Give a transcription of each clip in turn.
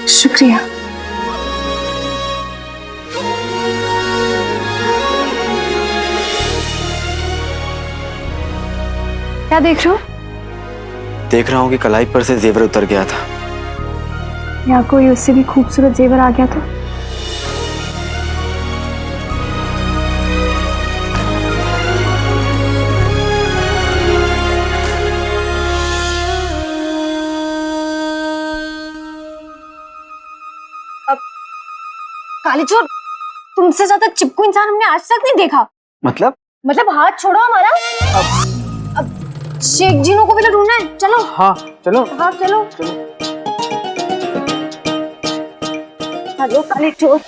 शुक्रिया। क्या देख रहे हो? देख रहा हूँ कि कलाई पर से जेवर उतर गया था। या कोई उससे भी खूबसूरत जेवर आ गया तो? काली चोर, तुमसे ज्यादा चिपकू इंसान हमने आज तक नहीं देखा। मतलब हाथ छोड़ो हमारा। अब शेख जीनों को भी तो ढूंढना है। चलो। हाँ चलो। हाँ चलो। हेलो काली चोर।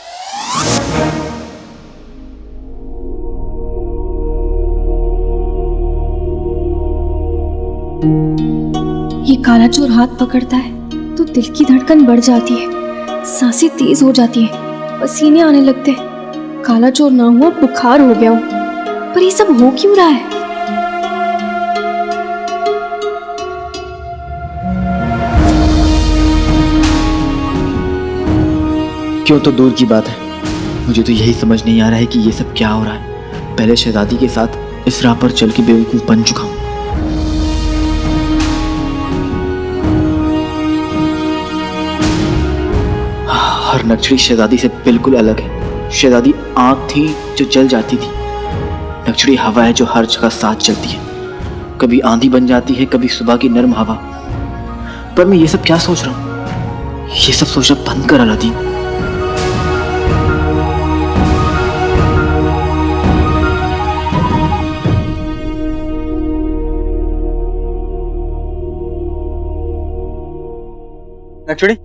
ये काला चोर हाथ पकड़ता है तो दिल की धड़कन बढ़ जाती है, सांसें तेज हो जाती है, पसीने आने लगते हैं। काला चोर ना हुआ बुखार हो गया हूँ, पर ये सब हो क्यों रहा है? क्यों तो दूर की बात है, मुझे तो यही समझ नहीं आ रहा है कि ये सब क्या हो रहा है। पहले शहजादी के साथ इस राह पर चल के बेवकूफ बन चुका हूँ। हर नक्शड़ी शहजादी से बिल्कुल अलग है। शहजादी आंख थी जो जल जाती थी, नक्शड़ी हवा है जो हर जगह साथ चलती है। कभी आंधी बन जाती है, कभी सुबह की नर्म हवा। पर मैं ये सब क्या सोच रहा हूँ? ये सब सोचना बंद कर अलादीन। नक्शड़ी,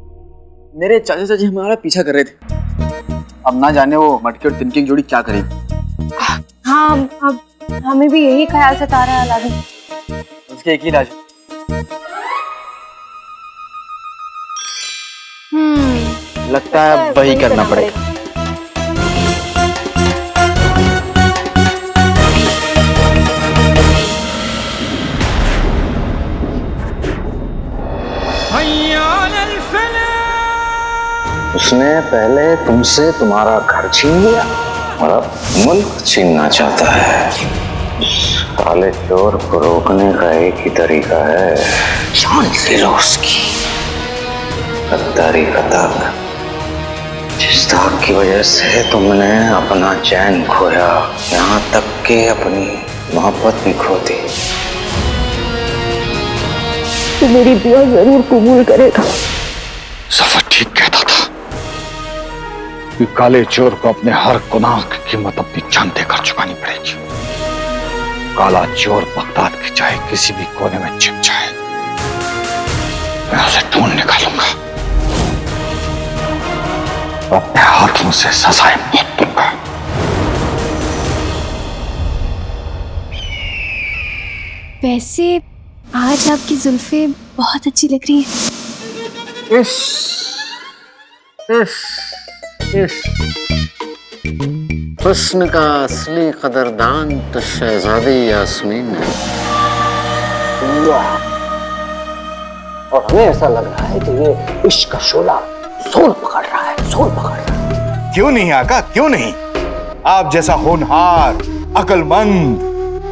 मेरे चाचा चाची हमारा पीछा कर रहे थे। अब ना जाने वो मटके और तिनके की जोड़ी क्या करेगी। हाँ, अब हमें भी यही ख्याल सता रहा है अलादीन। उसके एक ही इलाज, लगता है वही करना पड़ेगा। उसने पहले तुमसे तुम्हारा घर छीन लिया और अब मुल्क छीनना चाहता है। काले चोर को रोकने का एक ही तरीका है, जान ले लो उसकी। गद्दारी का दाग, जिस दाग की वजह से तुमने अपना चैन खोया, यहाँ तक कि अपनी मोहब्बत भी खो दी। तो मेरी दुआ जरूर कबूल करेगा। सफर ठीक कहता था कि काले चोर को अपने हर गुनाह की कीमत अपनी जान देकर चुकानी पड़ेगी। काला चोर बगदाद की चाहे किसी भी कोने में छिप जाए, मैं उसे ढूंढ निकालूंगा, अपने हाथों से सजाए मौत दूंगा। वैसे आज आपकी जुल्फे बहुत अच्छी लग रही हैं। इस हुस्न का असली कदरदान तो शहजादी यास्मीन है। और हमें ऐसा लग रहा है कि ये इश्क का शोला सोल पकड़ रहा है, सोल पकड़ रहा है। क्यों नहीं आका, क्यों नहीं? आप जैसा होनहार, अक्लमंद,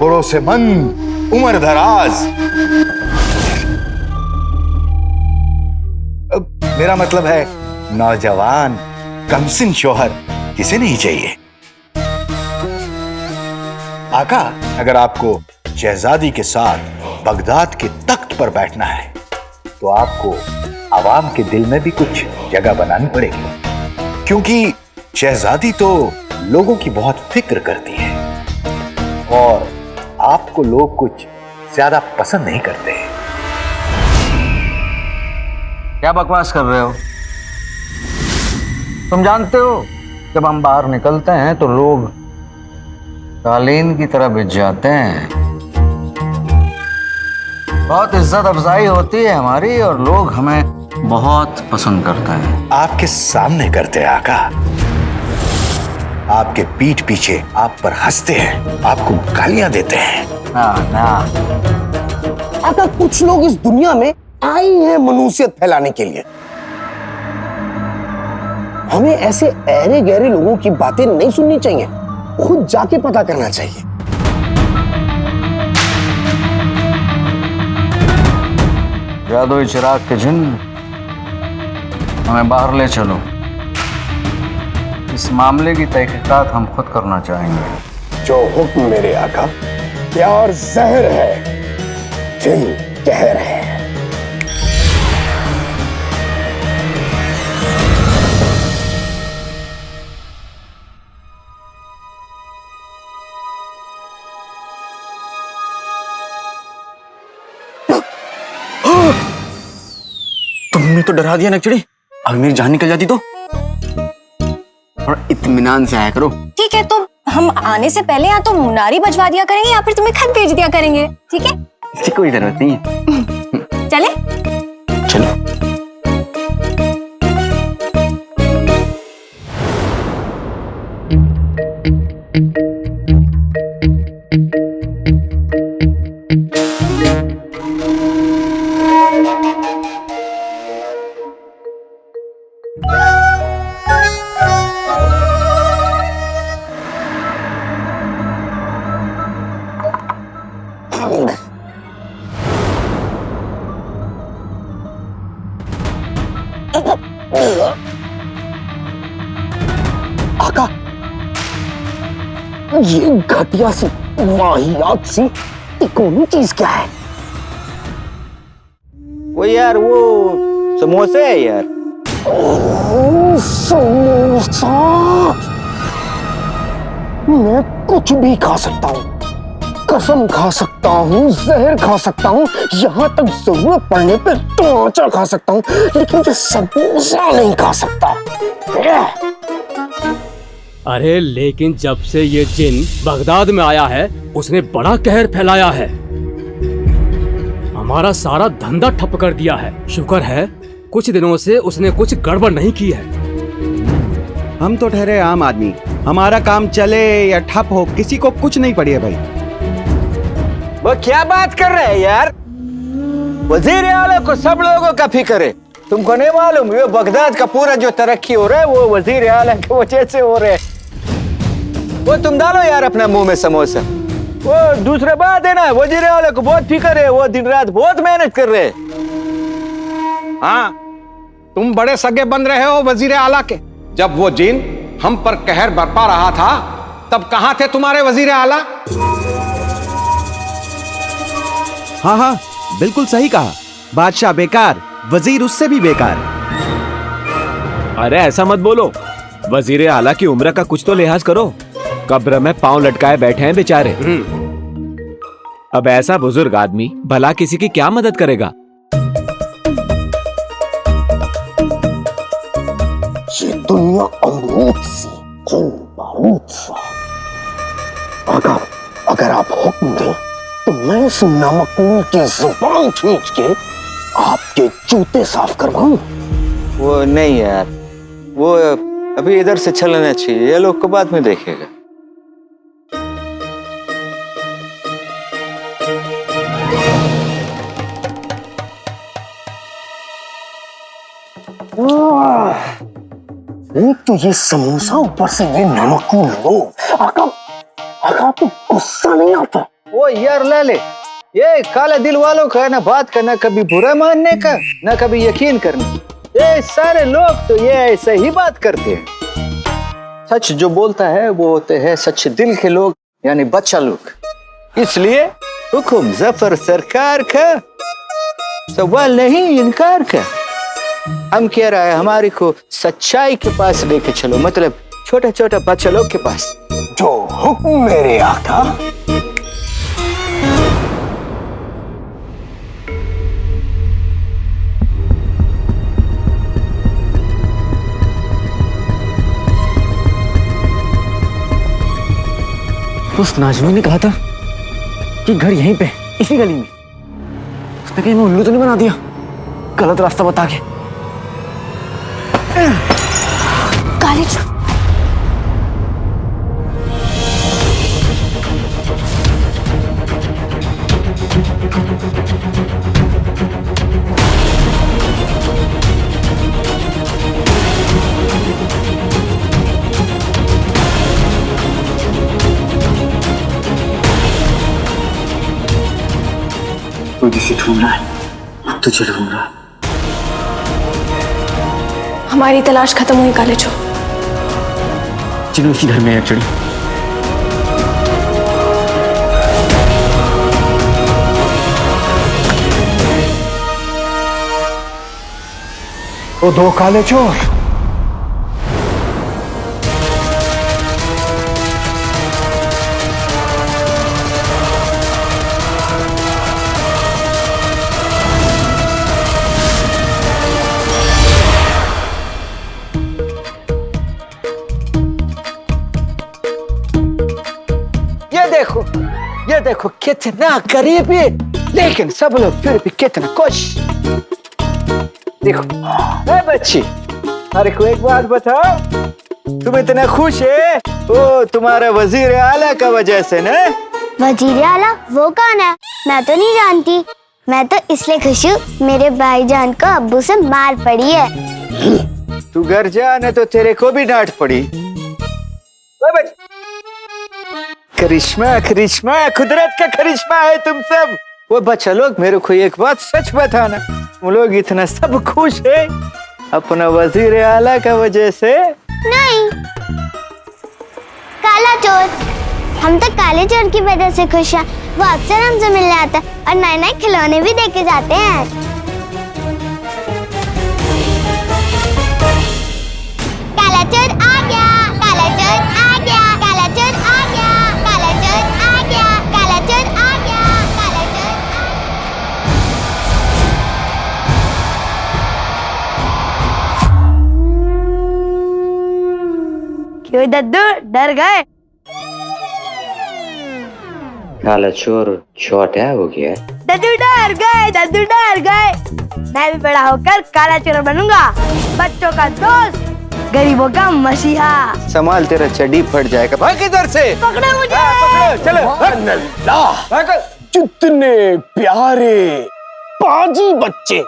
भरोसेमंद, उम्र दराज, मेरा मतलब है नौजवान कमसिन शोहर किसे नहीं चाहिए। आका, अगर आपको शहजादी के साथ बगदाद के तख्त पर बैठना है तो आपको आवाम के दिल में भी कुछ जगह बनानी पड़ेगी, क्योंकि शहजादी तो लोगों की बहुत फिक्र करती है और आपको लोग कुछ ज्यादा पसंद नहीं करते। क्या बकवास कर रहे हो? तुम जानते हो जब हम बाहर निकलते हैं तो लोग कालीन की तरह बिछ जाते हैं। बहुत इज्जत अफजाई होती है हमारी और लोग हमें बहुत पसंद करते हैं। आपके सामने करते हैं आका। आपके पीठ पीछे आप पर हंसते हैं, आपको गालियां देते हैं। आका, कुछ लोग इस दुनिया में आए हैं मनुष्यत फैलाने के लिए। हमें ऐसे ऐरे गहरे लोगों की बातें नहीं सुननी चाहिए, खुद जाके पता करना चाहिए। जादुई चिराग के जिन, हमें बाहर ले चलो। इस मामले की तहकीकात हम खुद करना चाहेंगे। जो हुक्म मेरे आका। प्यार जहर है, जिन कहर है। तुमने तो डरा दिया नक्चड़ी। अगर मेरी जान निकल जाती तो? थोड़ा इत्मीनान से आया करो। ठीक है, तो हम आने से पहले या तो मुनारी बजवा दिया करेंगे या फिर तुम्हें खत भेज दिया करेंगे, ठीक है? इसकी कोई जरूरत नहीं है। चले? चलो। आका, ये घटिया सी वाहियात सी तिकोनी चीज क्या है? वो यार, वो समोसे है यार। समोसा। मैं कुछ भी खा सकता हूँ, कसम खा सकता हूँ, जहर खा सकता हूँ, यहाँ तक जरूरत पड़ने पे तमाचा खा सकता हूँ, लेकिन ये समोसा नहीं खा सकता। अरे लेकिन जब से ये जिन बगदाद में आया है उसने बड़ा कहर फैलाया है, हमारा सारा धंधा ठप कर दिया है। शुक्र है कुछ दिनों से उसने कुछ गड़बड़ नहीं की है। हम तो ठहरे आम आदमी, हमारा काम चले या ठप हो किसी को कुछ नहीं पड़ी है भाई। वो क्या बात कर रहे हैं यार? वजीर आला को सब लोगों का फिक्र है, तुमको नहीं मालूम? ये बगदाद का पूरा जो तरक्की हो रहा है वो वजीर आला की वजह से हो रहा है। वो तुम डालो यार अपना मुंह में समोसा। वो दूसरा बात है ना, वजीर आला को बहुत फिक्र है, वो दिन रात बहुत मेहनत कर रहे हैं। हाँ, तुम बड़े सगे बन रहे हो वजीर आला के। जब वो जिन हम पर कहर बरपा रहा था तब कहां थे तुम्हारे वजीर आला? हाँ हाँ, बिल्कुल सही कहा। बादशाह बेकार, वजीर उससे भी बेकार। अरे ऐसा मत बोलो, वजीर आला की उम्र का कुछ तो लिहाज करो। कब्र में पांव लटकाए बैठे हैं बेचारे। अब ऐसा बुजुर्ग आदमी भला किसी की क्या मदद करेगा? ये दुनिया अमरूद सी, जिन बारूद सा। आका, अगर आप हुक्म दें तो मैं इस नमकूल की जुबान खींच के आपके जूते साफ करवाऊं। वो नहीं यार, वो अभी इधर से चलना चाहिए, ये लोग को बाद में देखेगा। एक तो ये समोसा, ऊपर से ये नमकूल लोग। आका, आका आपको गुस्सा नहीं आता? वो यार ले ले, ये काला दिल वालों का ना बात का, ना कभी बुरा मानने का, ना कभी यकीन करने। ये सारे लोग तो ये ऐसे ही बात करते हैं। सच जो बोलता है वो होते हैं सच्चे दिल के लोग, यानी बच्चा लोग। इसलिए हुक्म जफर सरकार का, सवाल नहीं इनकार का। हम कह रहा है हमारे को सच्चाई के पास लेके चलो, मतलब छोटा छोटा बच्चा लोग के पास। जो हुक्म मेरे आका। उस नाजमी ने कहा था कि घर यहीं पे, इसी गली में। उसने कहीं मैं उल्लू तो नहीं बना दिया गलत रास्ता बता के? काले चोर, वो जिसे ढूंढ रहा है अब तुझे ढूंढ रहा है। हमारी तलाश खत्म हुई काले चोर। चिन्नू इसी घर में है चढ़ी। वो दो काले चोर ये देखो कितना करीब है, लेकिन सब लोग फिर भी कितना खुश। देखो बच्ची, अरे को एक बात बताओ, तुम इतना खुश है वो तुम्हारा वजीर आला का वजह से ना? वजीर आला वो कौन है? मैं तो नहीं जानती। मैं तो इसलिए खुश हूँ मेरे भाईजान को अब्बू से मार पड़ी है। तू घर जा न तो तेरे को भी डांट पड़ी। करिश्मा करिश्मा कुदरत का करिश्मा है तुम सब। वो बच्चा लोग मेरे को एक बात सच बताना, तुम लोग इतना सब खुश है अपना वजीर आला का वजह से? नहीं, काला चोर, हम तो काले चोर की वजह से खुश हैं। वो अक्सर हमसे मिलने आता है और नए नए खिलौने भी देके जाते हैं। काला चोर आ गया, काला चोर आ गया, काला चोर आ गया, काला चोर आ गया, काला चोर आ गया, काला चोर आ गया। क्यों दद्दू डर गए? काला चोर छोटा हो गया। दद्दू डर गए, दद्दू डर गए। मैं भी बड़ा होकर काला चोर बनूंगा, बच्चों का दोस्त, गरीबों का मसीहा। संभाल, तेरा चड्डी फट जाएगा। भाग इधर से, पकड़ो मुझे। पकड़ो, चलो। कितने प्यारे पाजी बच्चे,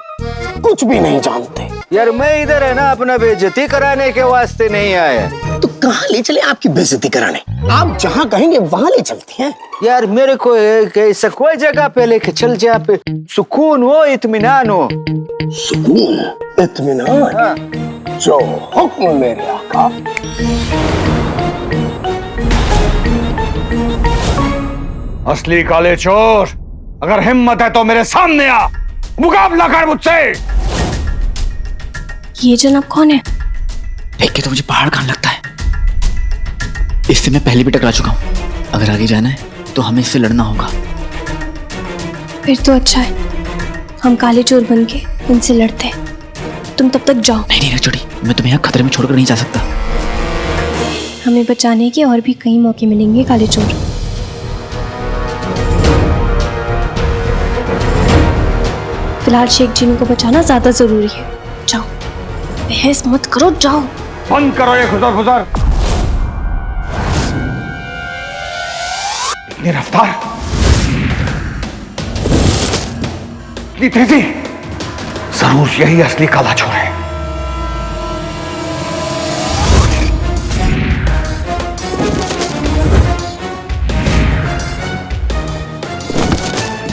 कुछ भी नहीं जानते। यार मैं इधर है ना अपना बेइज्जती कराने के वास्ते नहीं आया। तो कहाँ ले चले आपकी बेइज्जती कराने? आप जहाँ कहेंगे वहाँ ले चलते हैं। यार मेरे को ऐसा कोई जगह पे लेके चल जहाँ पे सुकून हो, इत्मीनान हो। सुकून, इत्मीनान? हाँ। जो हुक्म मेरे आका। असली काले चोर, अगर हिम्मत है तो मेरे सामने आ, मुकाबला कर मुझसे। ये जनाब कौन है? देख के तो मुझे पहाड़ खान लगता है। इससे मैं पहले भी टकरा चुका हूँ। अगर आगे जाना है तो हमें इससे लड़ना होगा। फिर तो अच्छा है, हम काले चोर बन के इनसे लड़ते हैं। तुम तब तक जाओ। नहीं नहीं चोरी, मैं तुम्हें यहाँ खतरे में छोड़कर नहीं जा सकता। हमें बचाने के और भी कई मौके मिलेंगे काले चोर। फिलहाल शेख जीनू को बचाना ज्यादा जरूरी है। जाओ, बहस मत करो, जाओ। बंद करो ये खुजर खुजर। इतनी रफ्तार, इतनी तेजी, जरूर यही असली काला चोर है।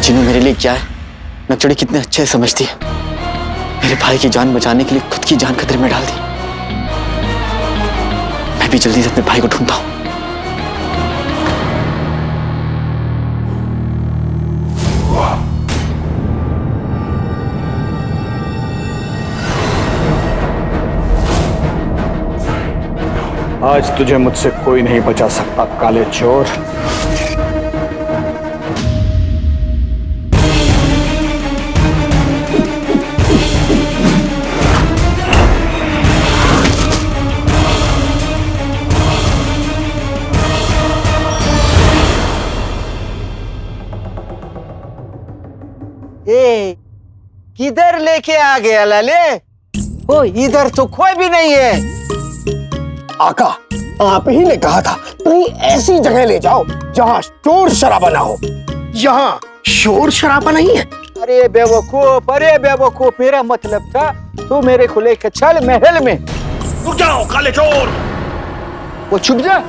जीनू मेरे लिए क्या है, नक्चड़ी कितने अच्छे समझती है। मेरे भाई की जान बचाने के लिए खुद की जान खतरे में डाल दी। मैं भी जल्दी से अपने भाई को ढूंढता हूं। आज तुझे मुझसे कोई नहीं बचा सकता काले चोर। किधर लेके आ गया लाले? ओ इधर तो कोई भी नहीं है। आका, आप ही ने कहा था कहीं ऐसी जगह ले जाओ जहाँ शोर शराबा ना हो। यहाँ शोर शराबा नहीं है। अरे बेवकूफ, मेरा मतलब था तू मेरे को लेकर चल महल में। रुक जाओ काले चोर। वो चुप जा।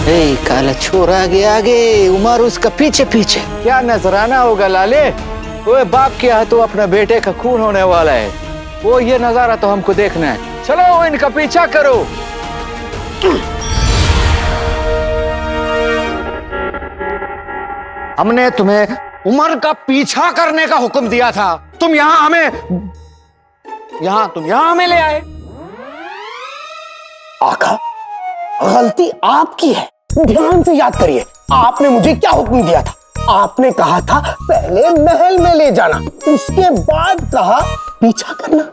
काला चोर आगे आगे, उमर उसका पीछे पीछे। क्या नजराना होगा लाले। वो बाप के हाथों अपना बेटे का खून होने वाला है, वो ये नजारा तो हमको देखना है। चलो इनका पीछा करो। हमने तुम्हें उमर का पीछा करने का हुक्म दिया था, तुम यहां हमें ले आए। आका, गलती आपकी है, ध्यान से याद करिए। आपने मुझे क्या हुक्म दिया था? आपने कहा था पहले महल में ले जाना, उसके बाद कहा पीछा करना।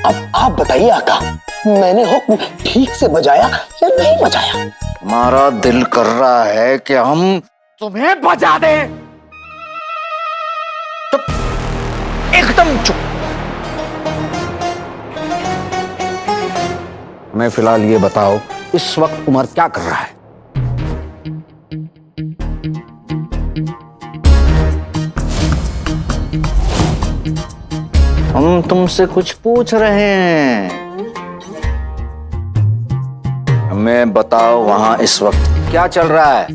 अब आप बताइए आका, मैंने हुक्म ठीक से बजाया या नहीं बजाया? हमारा दिल कर रहा है कि हम तुम्हें बजा दें। चुप, एकदम चुप। मैं फिलहाल ये बताओ, इस वक्त उमर क्या कर रहा है? हम तुमसे कुछ पूछ रहे हैं, हमें बताओ वहां इस वक्त क्या चल रहा है?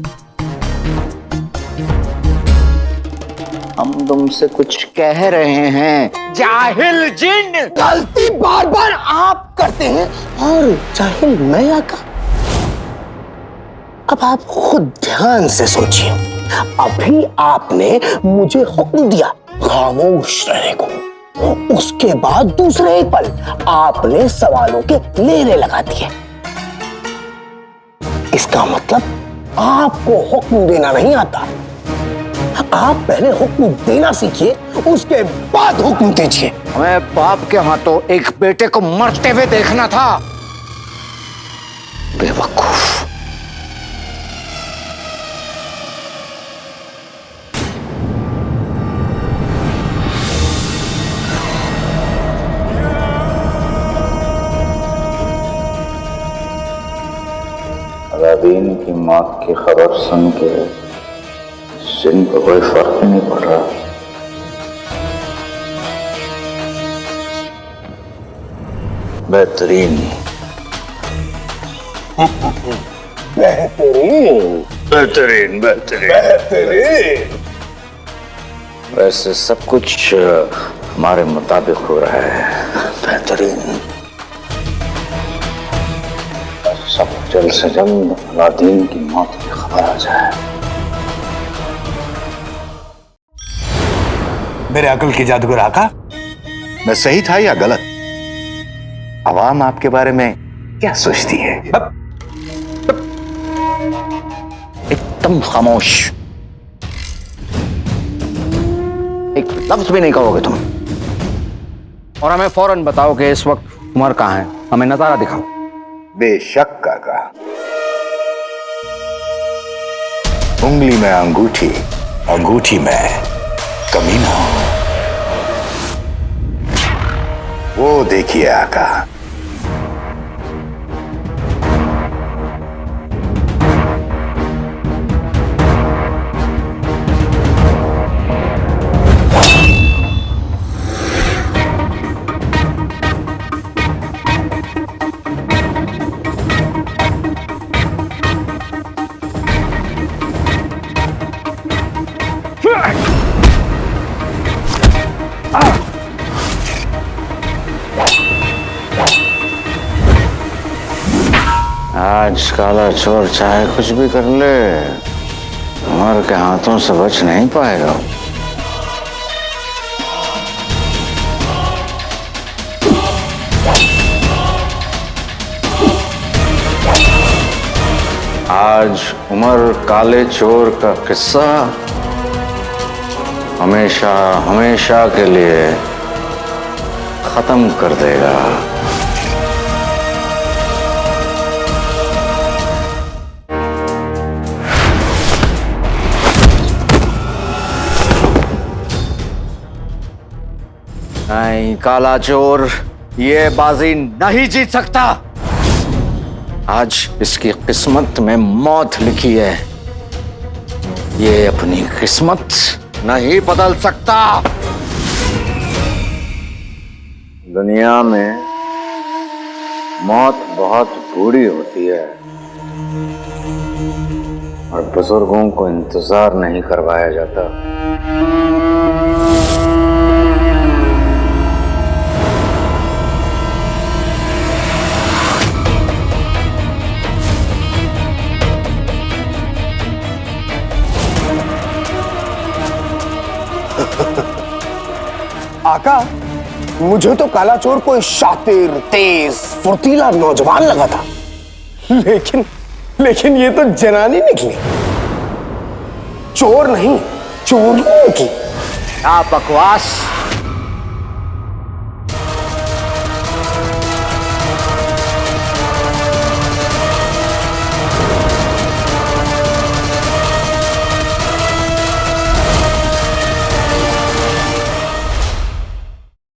हम तुमसे कुछ कह रहे हैं, जाहिल जिन। गलती बार बार आप करते हैं और जाहिल मैं आका। अब आप खुद ध्यान से सोचिए, अभी आपने मुझे हुक्म दिया खामोश रहने को, उसके बाद दूसरे ही पल आपने सवालों के लेरे लगा दिए। इसका मतलब आपको हुक्म देना नहीं आता। आप पहले हुक्म देना सीखिए, उसके बाद हुक्म दीजिए। हमें बाप के हाथों एक बेटे को मरते हुए देखना था। बेवकूफ। अलादीन की मौत की खबर सुन के जिन को कोई फर्क नहीं पड़ रहा। बेहतरीन बेहतरीन बेहतरीन बेहतरीन। वैसे सब कुछ हमारे मुताबिक हो रहा है। बेहतरीन। सब जल्द से जल्द अलादीन की मौत की खबर आ जाए। मेरे अकल की जादूगर आका, मैं सही था या गलत? आवाम आपके बारे में क्या सोचती है? एकदम खामोश, एक लफ्ज भी नहीं कहोगे तुम। और हमें फौरन बताओ कि इस वक्त उमर कहाँ है, हमें नजारा दिखाओ। बेशक काका। उंगली में अंगूठी, अंगूठी में कमीना। वो देखिए आका। आज काला चोर चाहे कुछ भी कर ले, उमर के हाथों से बच नहीं पाएगा। आज उमर काले चोर का किस्सा हमेशा हमेशा के लिए खत्म कर देगा। नहीं काला चोर, ये बाजी नहीं जीत सकता। आज इसकी किस्मत में मौत लिखी है, ये अपनी किस्मत नहीं बदल सकता। दुनिया में मौत बहुत बूढ़ी होती है, और बुजुर्गों को इंतजार नहीं करवाया जाता। आका, मुझे तो काला चोर कोई शातिर, तेज, फुर्तीला नौजवान लगा था, लेकिन ये तो जनानी निकली। चोर नहीं, चोरी निकली। क्या बकवास।